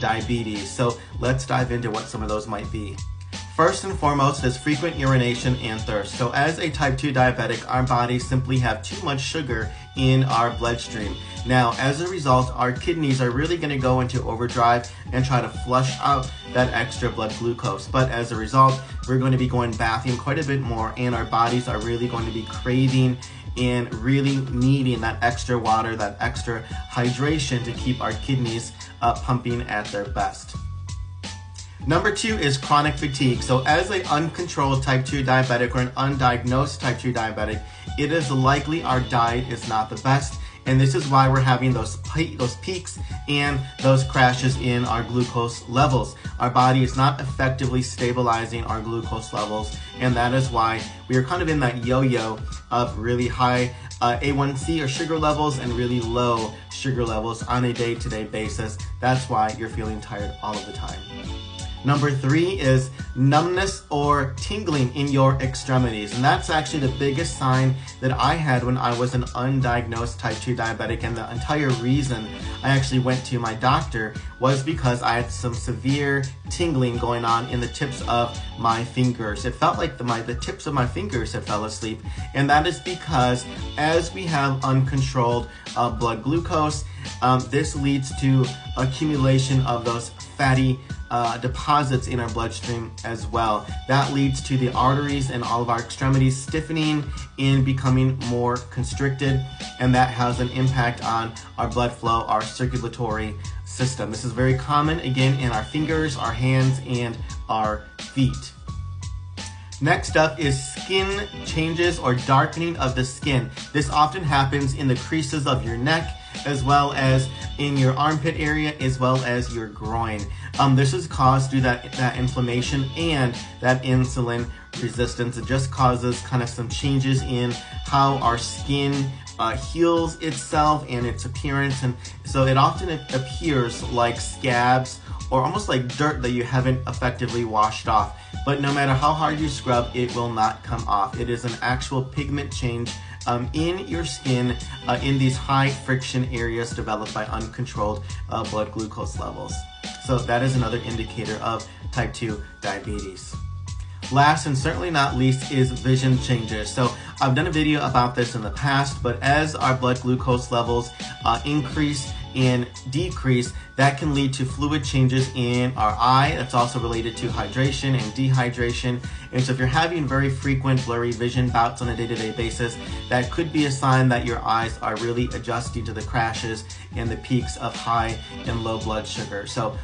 diabetes. So let's dive into what some of those might be. First and foremost is frequent urination and thirst. So as a type 2 diabetic, our bodies simply have too much sugar in our bloodstream. Now, as a result, our kidneys are really going to go into overdrive and try to flush out that extra blood glucose. But as a result, we're going to be going bathing quite a bit more, and our bodies are really going to be craving and really needing that extra water, that extra hydration to keep our kidneys pumping at their best. Number 2 is chronic fatigue. So as an uncontrolled type 2 diabetic or an undiagnosed type 2 diabetic, it is likely our diet is not the best. And this is why we're having those peaks and those crashes in our glucose levels. Our body is not effectively stabilizing our glucose levels, and that is why we are kind of in that yo-yo of really high A1C or sugar levels and really low sugar levels on a day-to-day basis. That's why you're feeling tired all of the time. Number 3 is numbness or tingling in your extremities. And that's actually the biggest sign that I had when I was an undiagnosed type 2 diabetic. And the entire reason I actually went to my doctor was because I had some severe tingling going on in the tips of my fingers. It felt like the tips of my fingers had fell asleep. And that is because as we have uncontrolled blood glucose, this leads to accumulation of those fatty deposits in our bloodstream as well. That leads to the arteries and all of our extremities stiffening and becoming more constricted, and that has an impact on our blood flow, our circulatory system. This is very common, again, in our fingers, our hands, and our feet. Next up is skin changes or darkening of the skin. This often happens in the creases of your neck, as well as in your armpit area, as well as your groin. This is caused through that inflammation and that insulin resistance. It just causes kind of some changes in how our skin heals itself and its appearance, and so it often appears like scabs or almost like dirt that you haven't effectively washed off. But no matter how hard you scrub, it will not come off. It is an actual pigment change in your skin in these high friction areas developed by uncontrolled blood glucose levels. So that is another indicator of type 2 diabetes. Last and certainly not least is vision changes. So I've done a video about this in the past, but as our blood glucose levels increase and decrease, that can lead to fluid changes in our eye. That's also related to hydration and dehydration. And so if you're having very frequent blurry vision bouts on a day-to-day basis, that could be a sign that your eyes are really adjusting to the crashes and the peaks of high and low blood sugar. So